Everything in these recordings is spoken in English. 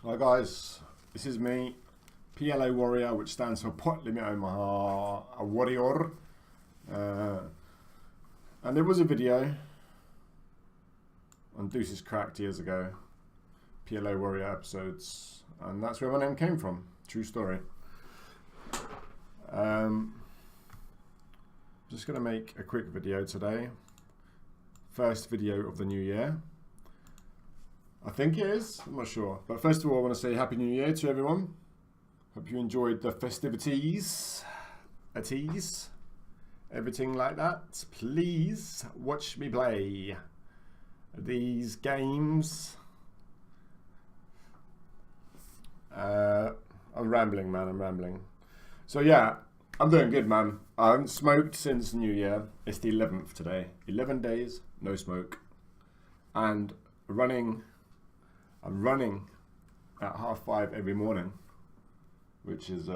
Hi guys, this is me, PLA Warrior, which stands for Pot Limit Omaha, a warrior. And there was a video on Deuces Cracked years ago, PLA Warrior episodes, and that's where my name came from. True story. Just gonna make a quick video today. First video of the new year. I think it is, I'm not sure. But first of all, I want to say Happy New Year to everyone. Hope you enjoyed the festivities, everything like that. Please watch me play these games. I'm rambling, man, I'm rambling. So yeah, I'm doing good, man. I haven't smoked since New Year. It's the 11th today. 11 days, no smoke. And I'm running at 5:30 every morning, which is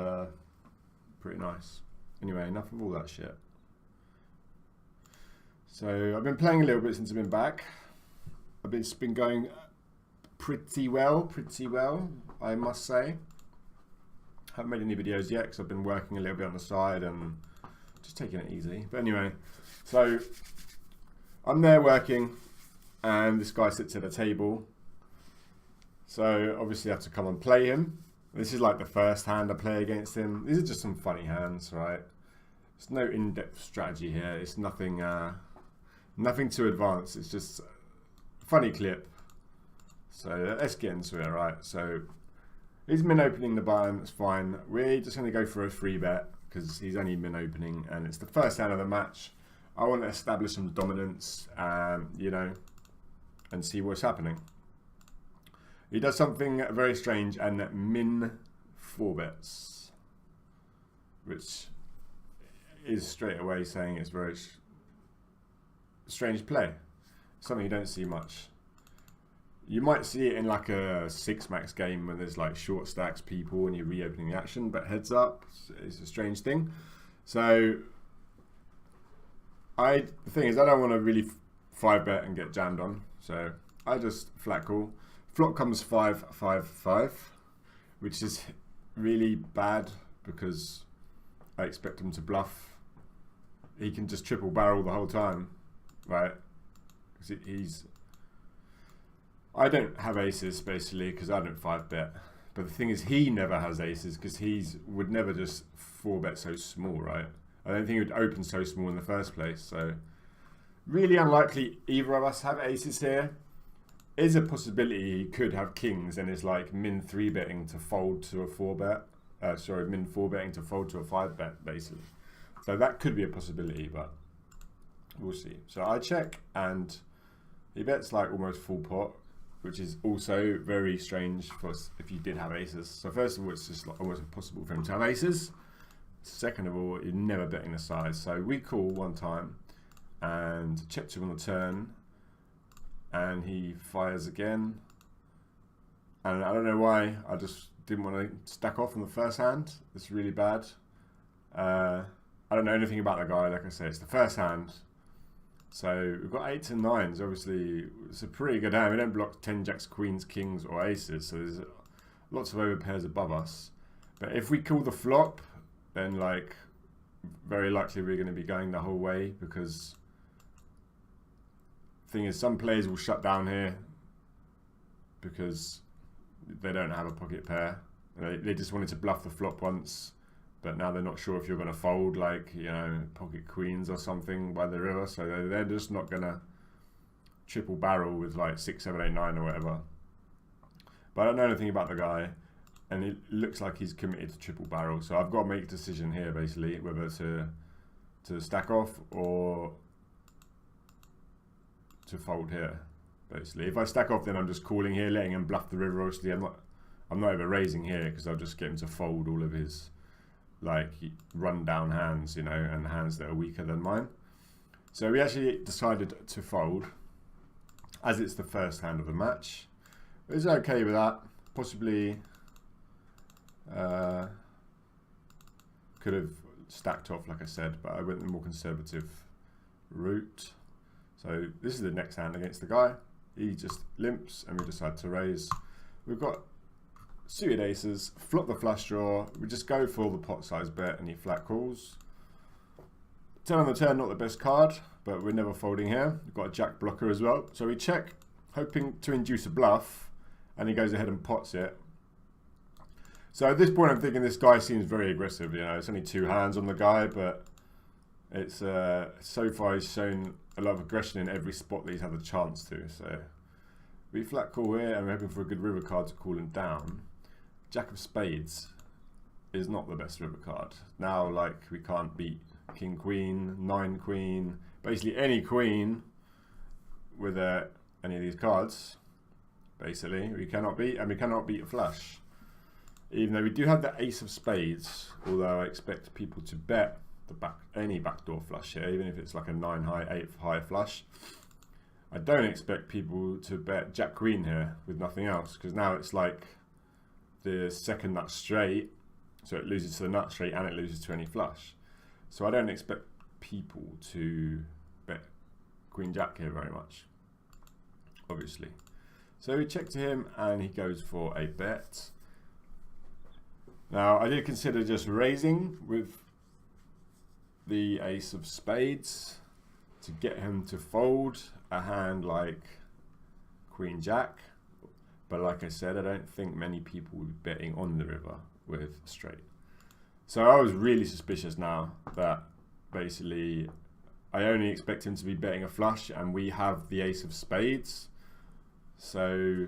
pretty nice. Anyway, enough of all that shit. So I've been playing a little bit since I've been back. It's been going pretty well, I must say. Haven't made any videos yet because I've been working a little bit on the side and just taking it easy. But anyway, so I'm there working and this guy sits at a table. So obviously I have to come and play him. This is like the first hand I play against him. These are just some funny hands, right? There's no in-depth strategy here. It's nothing nothing too advanced. It's just a funny clip. So let's get into it, right? So he's min opening the button, that's fine. We're just going to go for a free bet because he's only min opening and it's the first hand of the match. I want to establish some dominance, you know, and see what's happening. He does something very strange and min 4 bets, which is straight away saying it's very strange play. Something you don't see much. You might see it in like a 6-max game when there's like short stacks people and you're reopening the action, but heads up, it's a strange thing. So the thing is I don't want to really 5-bet and get jammed on, so I just flat call. Flop comes 5-5-5, which is really bad because I expect him to bluff. He can just triple barrel the whole time, right? I don't have aces basically because I don't 5-bet. But the thing is, he never has aces because would never just 4-bet so small, right? I don't think he would open so small in the first place. So really unlikely either of us have aces here. Is a possibility he could have kings and is like min 3-betting to fold to a 4-bet. Min 4-betting to fold to a 5-bet basically. So that could be a possibility, but we'll see. So I check and he bets like almost full pot, which is also very strange for us if you did have aces. So first of all, it's just like almost impossible for him to have aces. Second of all, you're never betting the size. So we call one time and check to him on the turn. And he fires again. And I don't know why, I just didn't want to stack off on the first hand. It's really bad. I don't know anything about the guy, like I say, it's the first hand. So we've got 8s and 9s, obviously it's a pretty good hand. We don't block 10 jacks, queens, kings or aces, so there's lots of overpairs above us. But if we call the flop, then like very likely we're going to be going the whole way because thing is some players will shut down here because they don't have a pocket pair. They just wanted to bluff the flop once, but now they're not sure if you're going to fold like, you know, pocket queens or something by the river, so they're just not going to triple barrel with like 6, 7, 8, 9 or whatever. But I don't know anything about the guy and it looks like he's committed to triple barrel, so I've got to make a decision here basically whether to stack off or to fold here basically. If I stack off, then I'm just calling here, letting him bluff the river. Obviously I'm not ever raising here because I'll just get him to fold all of his like run down hands, you know, and hands that are weaker than mine. So we actually decided to fold as it's the first hand of the match. It's okay with that. Possibly could have stacked off like I said, but I went the more conservative route. So this is the next hand against the guy. He just limps and we decide to raise. We've got suited aces, flop the flush draw. We just go for the pot size bet and he flat calls. Turn on the turn, not the best card, but we're never folding here. We've got a jack blocker as well. So we check, hoping to induce a bluff, and he goes ahead and pots it. So at this point I'm thinking this guy seems very aggressive, you know, it's only 2 hands on the guy, but it's so far he's shown a lot of aggression in every spot that he's had the chance to. So we flat call here and we're hoping for a good river card to call him down. Jack of spades is not the best river card. Now, like, we can't beat king queen, 9 queen, basically any queen with any of these cards. Basically we cannot beat, and we cannot beat a flush. Even though we do have the ace of spades, although I expect people to bet any backdoor flush here, even if it's like a 9 high, 8 high flush. I don't expect people to bet jack queen here with nothing else, because now it's like the second nut straight, so it loses to the nut straight and it loses to any flush. So I don't expect people to bet queen jack here very much, obviously. So we check to him and he goes for a bet. Now I did consider just raising with the ace of spades to get him to fold a hand like queen jack, but like I said, I don't think many people will be betting on the river with straight. So I was really suspicious now that basically I only expect him to be betting a flush and we have the ace of spades. So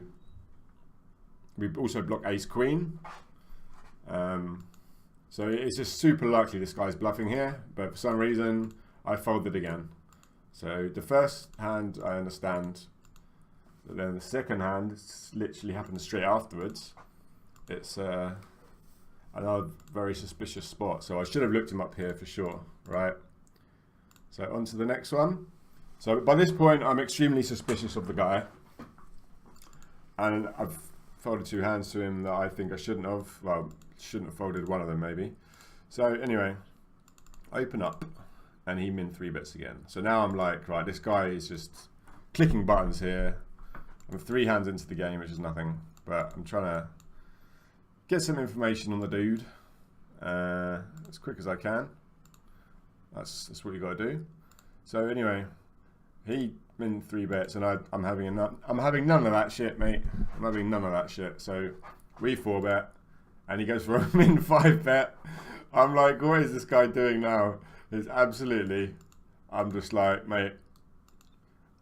we also block ace queen. So it's just super likely this guy's bluffing here, but for some reason I folded again. So the first hand I understand, but then the second hand, it's literally happens straight afterwards. It's another very suspicious spot, so I should have looked him up here for sure, right? So on to the next one. So by this point I'm extremely suspicious of the guy, and I've folded 2 hands to him that I think I shouldn't have. Well, shouldn't have folded one of them maybe. So anyway, open up and he min 3 bets again. So now I'm like, right, this guy is just clicking buttons here. I'm 3 hands into the game, which is nothing, but I'm trying to get some information on the dude as quick as I can. That's what you got to do. So anyway, he min 3 bets, and I'm having none of that shit, mate. I'm having none of that shit. So we 4 bet, and he goes for a min 5 bet. I'm like, what is this guy doing now? It's absolutely, I'm just like, mate,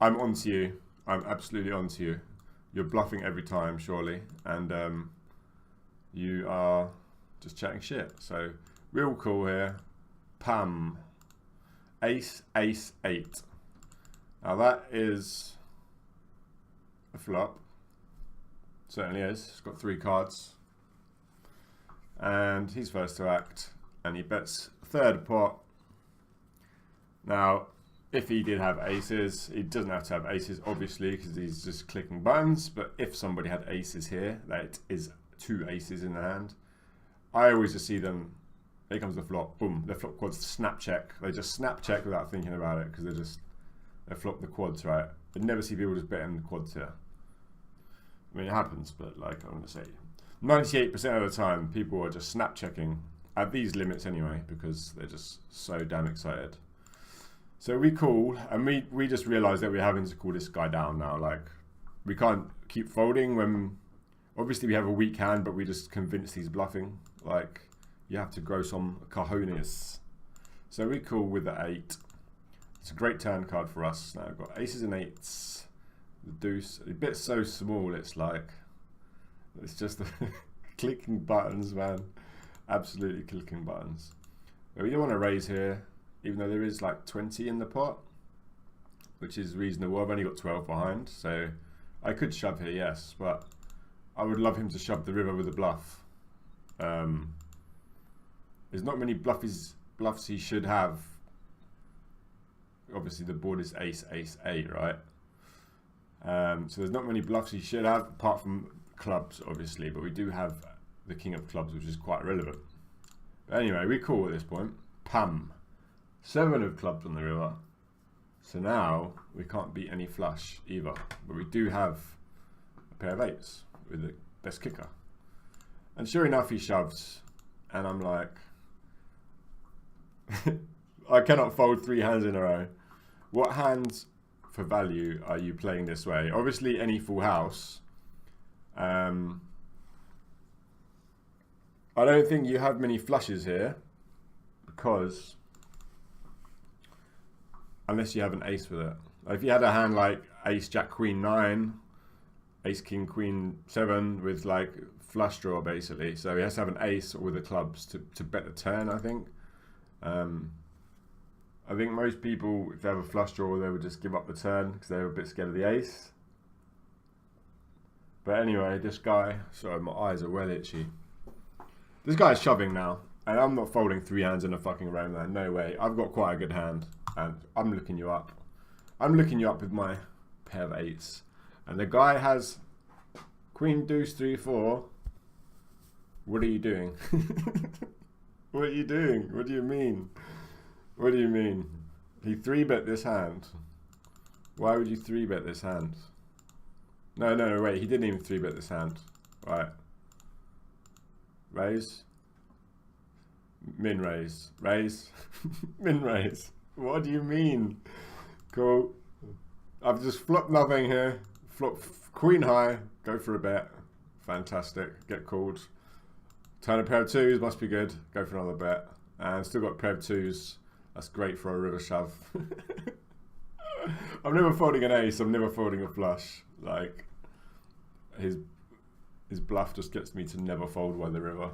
I'm onto you. I'm absolutely onto you. You're bluffing every time, surely, and you are just chatting shit. So real cool here. Pam. Ace, ace, 8. Now that is a flop. Certainly is. It's got 3 cards. And he's first to act. And he bets third pot. Now, if he did have aces, he doesn't have to have aces, obviously, because he's just clicking buttons. But if somebody had aces here, that is 2 aces in the hand. I always just see them. Here comes the flop. Boom. The flop quads snap check. They just snap check without thinking about it, because they flop the quads, right? I never see people just betting the quads here. I mean, it happens, but like I'm going to say, 98% of the time, people are just snap checking at these limits anyway, because they're just so damn excited. So we call, and we just realize that we're having to call this guy down now. Like, we can't keep folding when obviously we have a weak hand, but we just convinced he's bluffing. Like, you have to grow some cojones. So we call with the 8. It's a great turn card for us. Now we've got aces and 8s. The deuce, a bit so small, it's like, it's just clicking buttons, man. Absolutely clicking buttons. But we don't want to raise here, even though there is like 20 in the pot, which is reasonable. I've only got 12 behind, so I could shove here, yes, but I would love him to shove the river with a bluff. There's not many bluffs he should have. Obviously the board is ace, ace, 8, right? So there's not many bluffs he should have, apart from clubs, obviously, but we do have the king of clubs, which is quite relevant. But anyway, we call at this point. Pam. 7 of clubs on the river. So now we can't beat any flush either, but we do have a pair of 8s with the best kicker. And sure enough, he shoves. And I'm like, I cannot fold 3 hands in a row. What hands for value are you playing this way? Obviously, any full house. I don't think you have many flushes here, because unless you have an ace with it. If you had a hand like ace, jack, queen, 9, ace, king, queen, 7 with like flush draw basically. So he has to have an ace with the clubs to bet the turn, I think. I think most people, if they have a flush draw, they would just give up the turn because they were a bit scared of the ace. But anyway, this guy, sorry, my eyes are well itchy. This guy is shoving now, and I'm not folding 3 hands in a fucking row, man. No way. I've got quite a good hand, and I'm looking you up. I'm looking you up with my pair of 8s. And the guy has queen, deuce, 3, 4. What are you doing? What are you doing? What do you mean? What do you mean? He 3-bet this hand. Why would you 3-bet this hand? No, wait. He didn't even 3-bet this hand. Right. Raise. Min raise. Raise. Min raise. What do you mean? Cool. I've just flopped nothing here. Flop queen high. Go for a bet. Fantastic. Get called. Turn a pair of 2s. Must be good. Go for another bet. And still got a pair of 2s. That's great for a river shove. I'm never folding an ace. I'm never folding a flush. Like, his bluff just gets me to never fold by the river.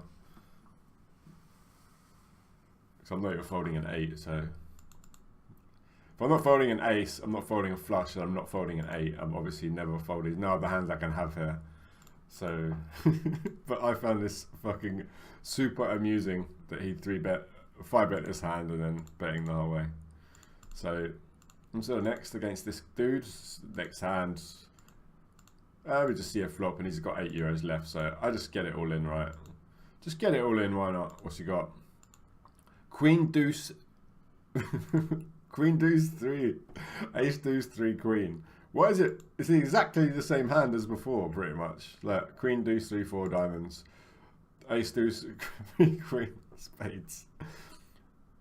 So I'm not even folding an 8. So if I'm not folding an ace, I'm not folding a flush, and I'm not folding an 8. I'm obviously never folding. There's no other hands I can have here. So, but I found this fucking super amusing that he 5-bet this hand and then betting the whole way. So I'm sort of next against this dude. Next hand, we just see a flop, and he's got €8 left. So I just get it all in, right? Just get it all in. Why not? What's he got? Queen, deuce. Queen, deuce, 3. Ace, deuce, 3, queen. What is it? It's exactly the same hand as before, pretty much. Like queen, deuce, 3, 4 diamonds. Ace, deuce, queen, spades.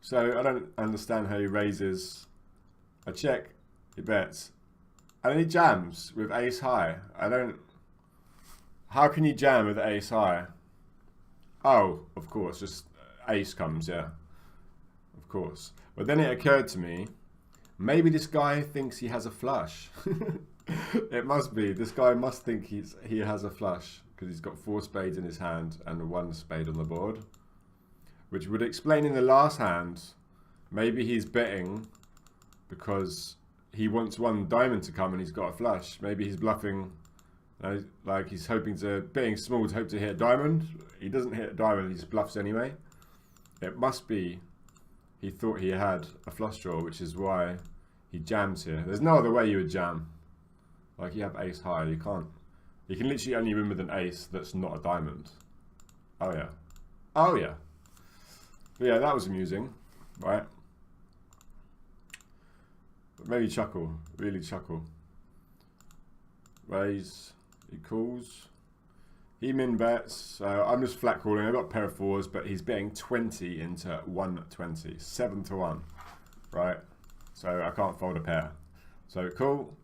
So I don't understand how he raises a check, he bets, and then he jams with ace high. How can you jam with ace high? Oh, of course, just ace comes, yeah. Of course. But then it occurred to me, maybe this guy thinks he has a flush. It must be. This guy must think he has a flush because he's got 4 spades in his hand and 1 spade on the board. Which would explain in the last hand, maybe he's betting because he wants 1 diamond to come and he's got a flush. Maybe he's bluffing, like he's betting small to hope to hit a diamond. He doesn't hit a diamond, he just bluffs anyway. It must be he thought he had a flush draw, which is why he jams here. There's no other way you would jam. Like, you have ace high, you can't. You can literally only win with an ace that's not a diamond. Oh yeah. Oh yeah. But yeah, that was amusing, right? But maybe chuckle, really chuckle. Raise, he calls. He min bets, so I'm just flat calling. I've got a pair of 4s, but he's betting 20 into 120, 7 to 1, right? So I can't fold a pair. So cool.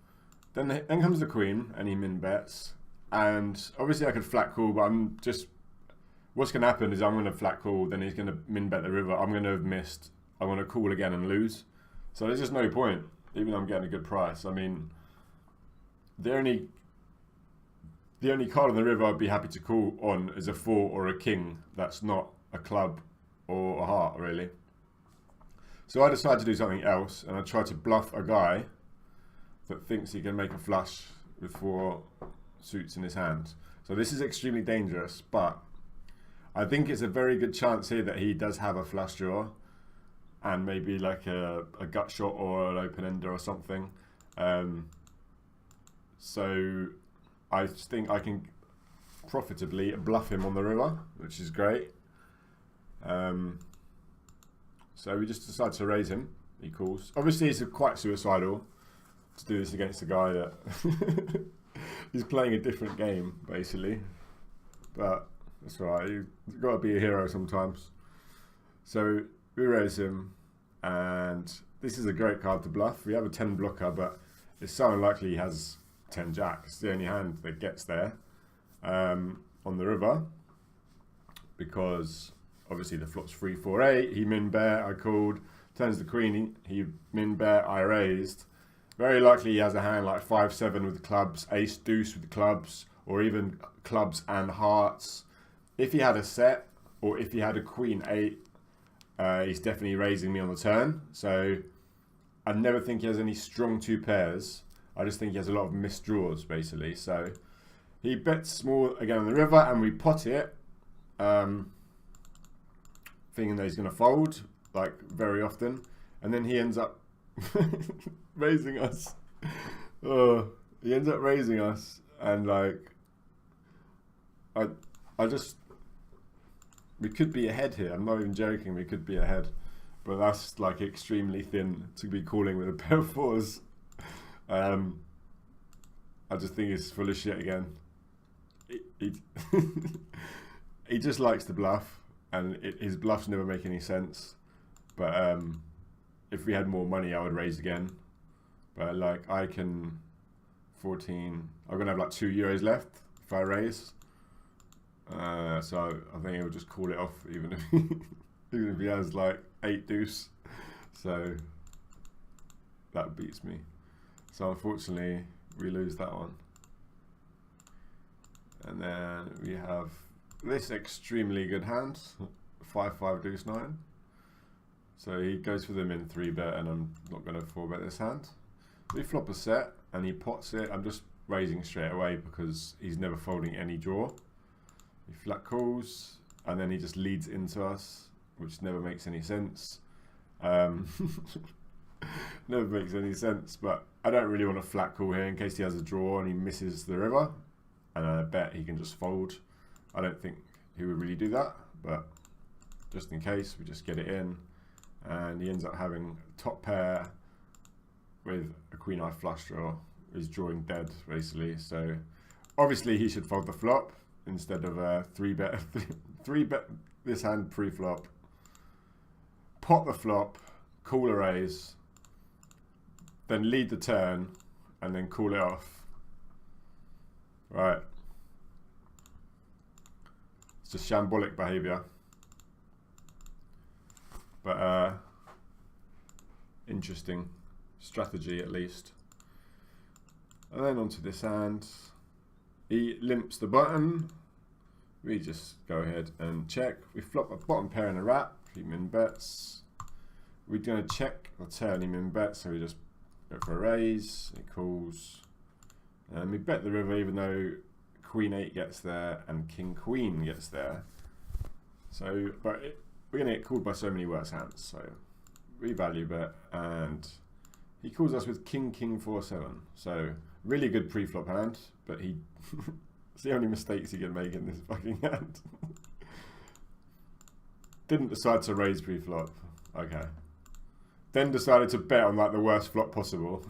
Then comes the queen, and he min bets. And obviously I could flat call, but I'm just... What's going to happen is I'm going to flat call, then he's going to min bet the river. I'm going to have missed. I'm going to call again and lose. So there's just no point, even though I'm getting a good price. I mean, the only card on the river I'd be happy to call on is a 4 or a king. That's not a club or a heart, really. So I decided to do something else, and I tried to bluff a guy that thinks he can make a flush with 4 suits in his hand. So this is extremely dangerous, but I think it's a very good chance here that he does have a flush draw and maybe like a gut shot or an open ender or something. So I think I can profitably bluff him on the river, which is great. So we just decided to raise him. He calls. Obviously, it's quite suicidal to do this against a guy that he's playing a different game, basically. But That's right. You've got to be a hero sometimes. So we raise him, and this is a great card to bluff. We have a 10 blocker, but it's so unlikely he has 10 jack. It's the only hand that gets there on the river, because obviously the flop's 3-4-8. He min bet, I called. Turns the queen, he min bet, I raised. Very likely he has a hand like 5-7 with the clubs, ace deuce with the clubs, or even clubs and hearts. If he had a set, or if he had a queen 8, he's definitely raising me on the turn. So I never think he has any strong 2 pairs. I just think he has a lot of missed draws, basically. So he bets small again on the river, and we pot it, thinking that he's going to fold, like very often, and then he ends up raising us. Oh, he ends up raising us, and like, I just, we could be ahead here. I'm not even joking. We could be ahead, but that's like extremely thin to be calling with a pair of 4s. I just think he's full of shit again. He just likes to bluff, and his bluffs never make any sense. But if we had more money, I would raise again. But like, I can 14. I'm gonna have like €2 left if I raise. So I think he'll just call it off, even if he has like 8 deuce. So that beats me. So unfortunately, we lose that one. And then we have this extremely good hand, 5-5 deuce 9. So he goes for them in 3-bet, and I'm not going to 4-bet this hand. We flop a set, and he pots it. I'm just raising straight away because he's never folding any draw. He flat calls, and then he just leads into us, which never makes any sense. Never makes any sense, but I don't really want to flat call here in case he has a draw and he misses the river, and I bet he can just fold. I don't think he would really do that, but just in case, we just get it in. And he ends up having top pair with a queen eye flush draw. He's drawing dead, basically. So obviously he should fold the flop instead of a 3-bet. 3-bet this hand pre-flop. Pot the flop, call a raise, then lead the turn, and then call it off. Right. It's just shambolic behaviour. But interesting strategy, at least. And then onto this hand. He limps the button. We just go ahead and check. We flop a bottom pair and a wrap. He min bets. We're going to check the turn. He min bets, so we just go for a raise. He calls. And we bet the river, even though queen 8 gets there and king queen gets there. So, but we're going to get called by so many worse hands. So we value bet, and he calls us with king 4-7. So really good pre-flop hand, but he it's the only mistakes he can make in this fucking hand. Didn't decide to raise pre-flop. Okay. Then decided to bet on like the worst flop possible.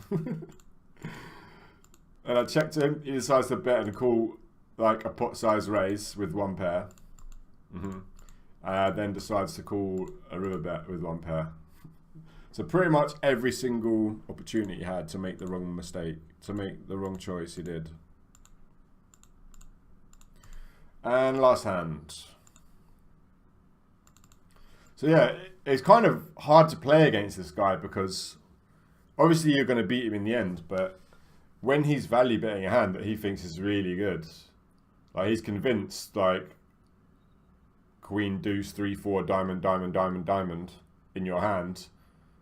And I checked him. He decides to bet and call like a pot size raise with 1 pair. Then decides to call a river bet with 1 pair. So pretty much every single opportunity he had to make the wrong mistake, to make the wrong choice, he did. And last hand. So yeah, it's kind of hard to play against this guy because obviously you're going to beat him in the end, but when he's value betting a hand that he thinks is really good, like he's convinced like queen deuce 3-4 diamond diamond diamond diamond in your hand,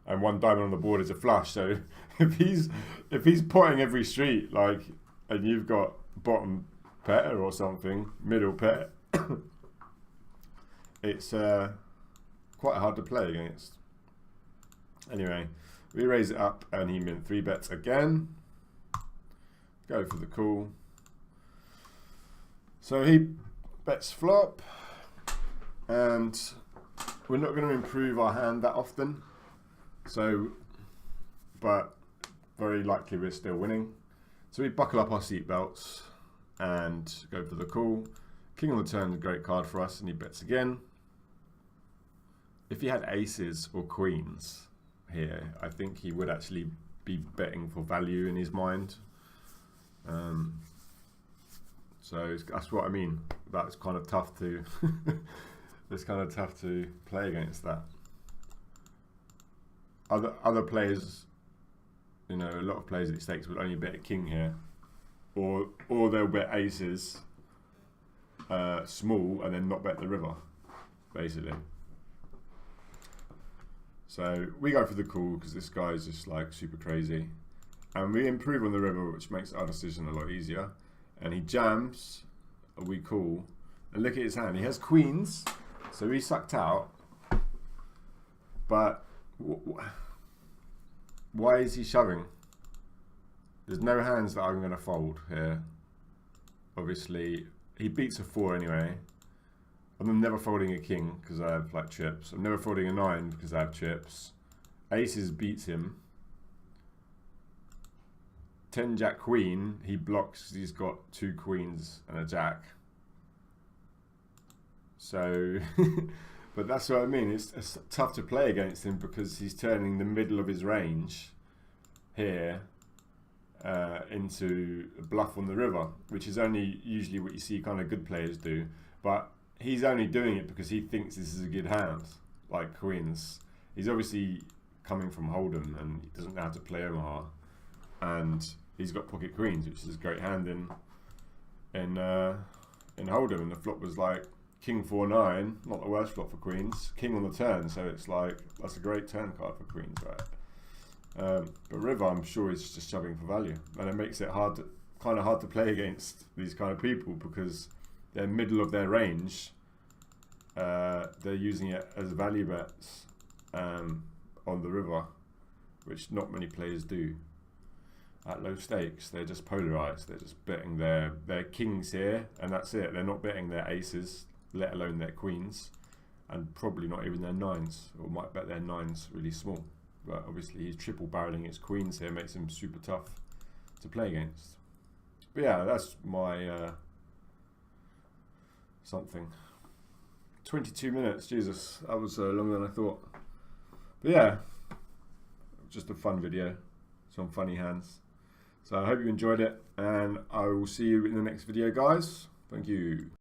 and 1 diamond on the board is a flush. So if he's potting every street, like, and you've got bottom pair or something, middle pair, it's quite hard to play against. Anyway, we raise it up, and he min 3-bets again. Go for the call. So he bets flop, and we're not going to improve our hand that often. So, but very likely we're still winning. So we buckle up our seatbelts and go for the call. King on the turn is a great card for us, and he bets again. If he had aces or queens here, I think he would actually be betting for value in his mind. So that's what I mean. That's kind of tough to it's kind of tough to play against that. Other players, you know, a lot of players at stakes would only bet a king here, or they'll bet aces small and then not bet the river, basically. So we go for the call because this guy is just like super crazy, and we improve on the river, which makes our decision a lot easier. And he jams, we call, and look at his hand. He has queens, so he sucked out. But why is he shoving? There's no hands that I'm going to fold here. Obviously, he beats a 4 anyway. I'm never folding a king because I have like chips. I'm never folding a 9 because I have chips. Aces beats him. 10 jack queen, he blocks. He's got 2 queens and a jack. So, but that's what I mean. It's tough to play against him because he's turning the middle of his range here into a bluff on the river, which is only usually what you see kind of good players do. But he's only doing it because he thinks this is a good hand, like queens. He's obviously coming from Hold'em and he doesn't know how to play Omaha, and he's got pocket queens, which is a great hand in Hold'em. And the flop was like king 4-9, not the worst flop for queens. King on the turn, so it's like that's a great turn card for queens, right? But river, I'm sure is just shoving for value, and it makes it kind of hard to play against these kind of people because they're middle of their range. They're using it as value bets on the river, which not many players do. At low stakes, they're just polarized. They're just betting their kings here, and that's it. They're not betting their aces, let alone their queens, and probably not even their 9s, or might bet their 9s really small. But obviously he's triple barreling his queens here, makes him super tough to play against. But yeah, that's my something. 22 minutes, Jesus, that was longer than I thought. But yeah, just a fun video, some funny hands. So I hope you enjoyed it, and I will see you in the next video, guys. Thank you.